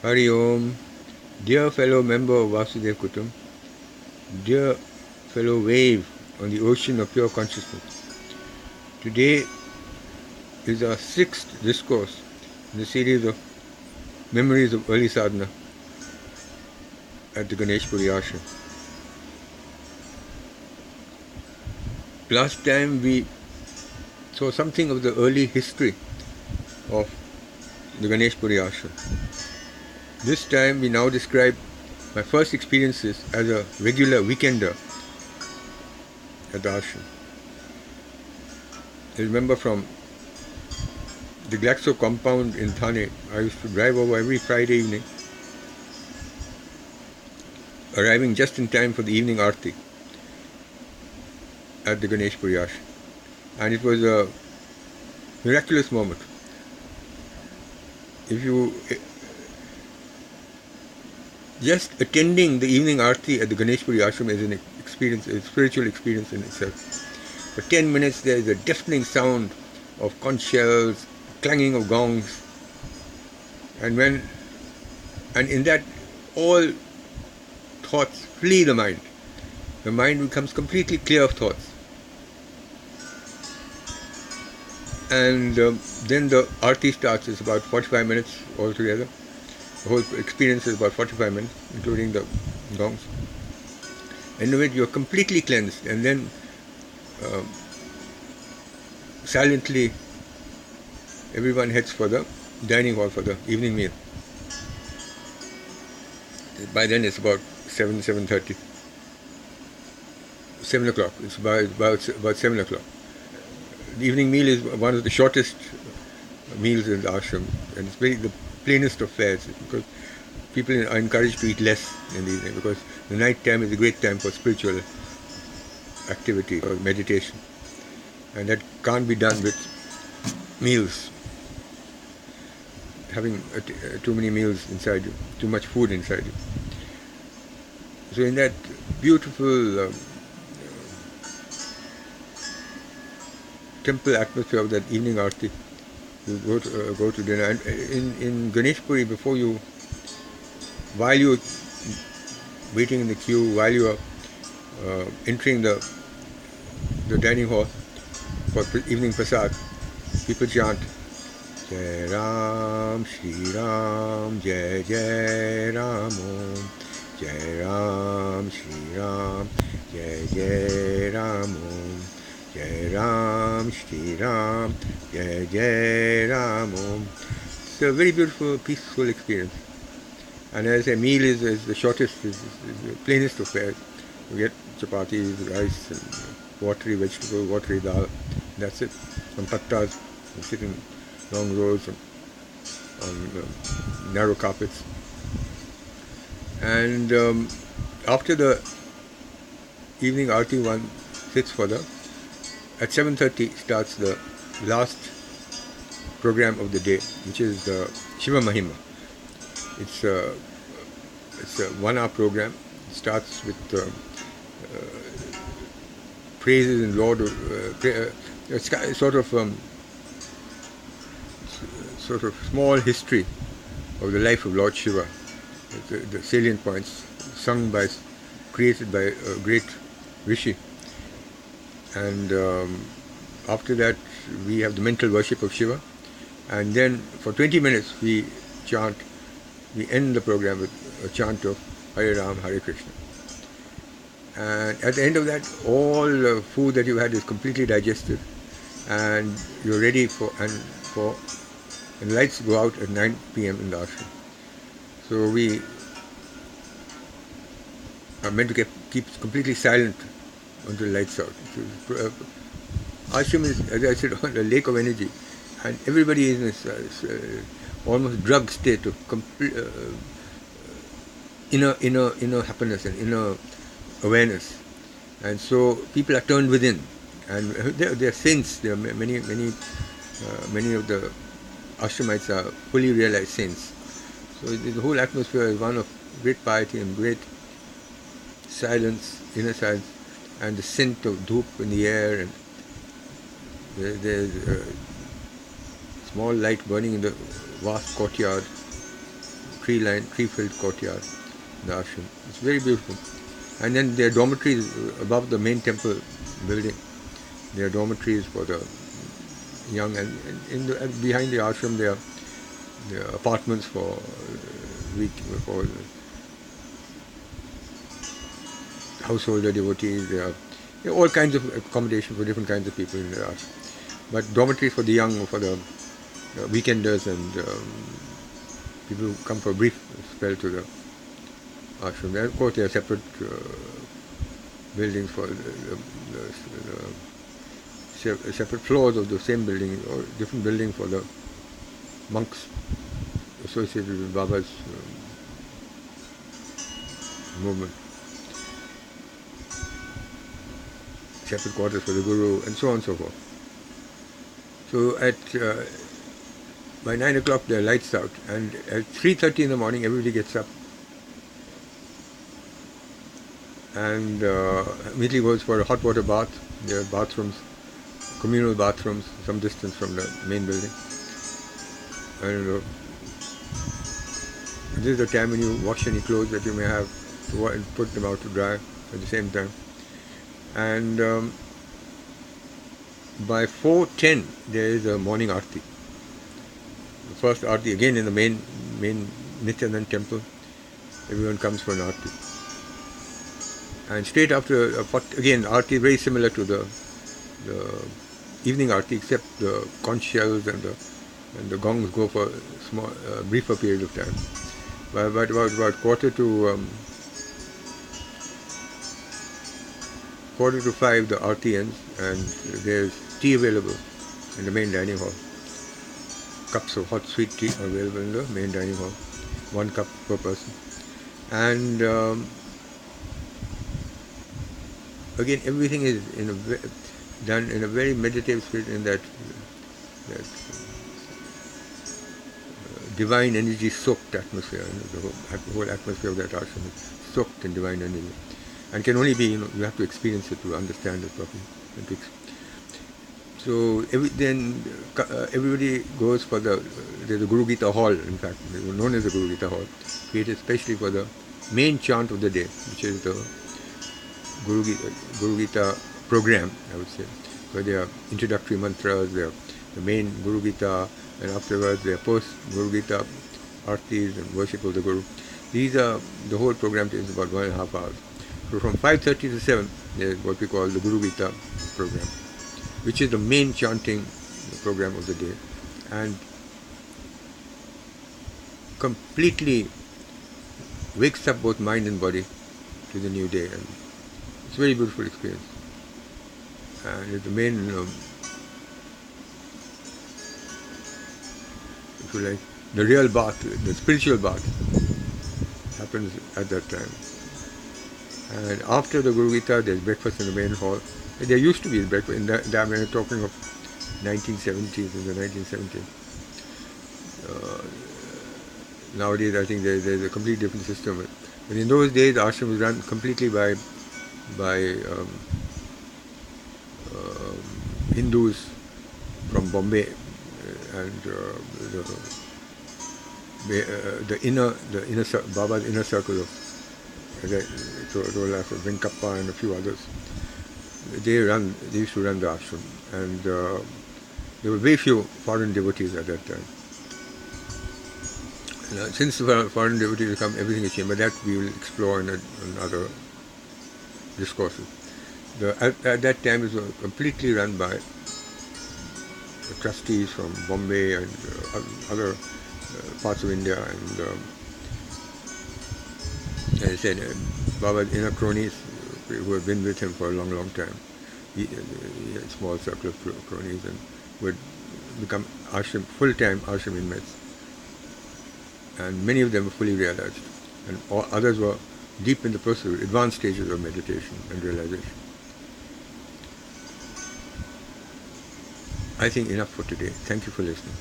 Hari Om, dear fellow member of Vasudev Kutum, dear fellow wave on the ocean of pure consciousness. Today is our sixth discourse in the series of memories of early sadhana at the Ganeshpuri Ashram. Last time we saw something of the early history of the Ganeshpuri Ashram. This time we now describe my first experiences as a regular weekender at the ashram. I remember from the Glaxo compound in Thane, I used to drive over every Friday evening, arriving just in time for the evening arti at the Ganeshpuri ashram. And it was a miraculous moment. If you just attending the evening arti at the Ganeshpuri ashram is an experience, a spiritual experience in itself. For 10 minutes there is a deafening sound of conch shells, clanging of gongs, and in that all thoughts flee the mind. The mind becomes completely clear of thoughts. And then the arti starts. It's about 45 minutes altogether. The whole experience is about 45 minutes, including the gongs. In which you're completely cleansed, and then silently everyone heads for the dining hall for the evening meal. By then it's about 7:30. 7 o'clock. It's about 7 o'clock. The evening meal is one of the shortest meals in the ashram, and it's the plainest of fares, because people are encouraged to eat less in the evening, because the night time is a great time for spiritual activity or meditation, and that can't be done with meals, having too many meals inside you, too much food inside you. So in that beautiful temple atmosphere of that evening arti, you go to dinner. And in Ganeshpuri, while you're waiting in the queue, while you are entering the dining hall for evening prasad, people chant Jai Ram, Shri Ram, Jai Jai Ram Om, Jai Ram, Shri Ram, Jai Jai Ram Om, Jai Ram, Shri Ram, Jai Jai Ram Om. It's a very beautiful, peaceful experience. And as I say, meal is the shortest, is the plainest of fares. You get chapatis, rice, and watery vegetable, watery dal. That's it. Some pattas. You sit in long rows on narrow carpets. And after the evening arti, one sits for at 7:30 starts the last program of the day, which is the Shiva Mahima. It's a 1 hour program. It starts with praises and Lord, sort of small history of the life of Lord Shiva, the salient points created by a great rishi. And after that we have the mental worship of Shiva, and then for 20 minutes we end the program with a chant of Hare Ram, Hare Krishna. And at the end of that, all the food that you had is completely digested, and you're ready and lights go out at 9 p.m. in the ashram. So we are meant to keep completely silent until lights out. Ashram is, as I said, a lake of energy, and everybody is in this almost drug state of inner happiness and inner awareness. And so people are turned within, and they are saints. There are many of the ashramites are fully realized saints. So the whole atmosphere is one of great piety and great silence, inner silence, and the scent of dhoop in the air, and there's a small light burning in the vast courtyard, tree-filled courtyard in the ashram. It's very beautiful. And then there are dormitories above the main temple building. There are dormitories for the young, and behind the ashram there are apartments for householder devotees. There are all kinds of accommodation for different kinds of people in the ashram. But dormitories for the young, for the weekenders and people who come for a brief spell to the ashram. There, of course, there are separate buildings for separate floors of the same building, or different building for the monks associated with Baba's movement. Separate quarters for the Guru, and so on and so forth. So by 9 o'clock there are lights out, and at 3:30 in the morning everybody gets up and immediately goes for a hot water bath. There are bathrooms, communal bathrooms, some distance from the main building. And this is the time when you wash any clothes that you may have and put them out to dry at the same time. And by 4:10 there is a morning arti. The first arti again in the main Nityanand temple. Everyone comes for an arti. And straight after, again, arti is very similar to the evening arti, except the conch shells and the gongs go for a briefer period of time. But about quarter to 5 the arti ends, and there's tea available in the main dining hall. Cups of hot sweet tea are available in the main dining hall, 1 cup per person. And again, everything is done in a very meditative spirit, in that divine energy soaked atmosphere. The whole atmosphere of that ashram is soaked in divine energy, and can only be, you have to experience it to understand it properly. So then everybody goes for there's a Guru Gita hall, in fact, known as the Guru Gita hall, created especially for the main chant of the day, which is the Guru Gita program, I would say. So there are introductory mantras, there are the main Guru Gita, and afterwards there are post-Guru Gita artis and worship of the Guru. The whole program takes about 1.5 hours. So from 5:30 to 7, there is what we call the Guru Gita program, which is the main chanting program of the day, and completely wakes up both mind and body to the new day. And it's a very beautiful experience. And it's the main, if you like, the real bath, the spiritual bath, happens at that time. And after the Guru Gita, there's breakfast in the main hall. There used to be breakfast in that when we're talking of 1970s, in the 1970s. Nowadays, I think there's a completely different system. But in those days, the ashram was run completely by Hindus from Bombay, and the inner Baba's inner circle of Venkappa and a few others. They used to run the ashram, and there were very few foreign devotees at that time. Since the foreign devotees have come, everything has changed, but that we will explore in other discourses. At that time, it was completely run by trustees from Bombay and other parts of India, and as I said, Baba's inner cronies who have been with him for a long, long time. He had a small circle of cronies, and would become full-time ashram inmates. And many of them were fully realized, and others were deep in the process, advanced stages of meditation and realization. I think enough for today. Thank you for listening.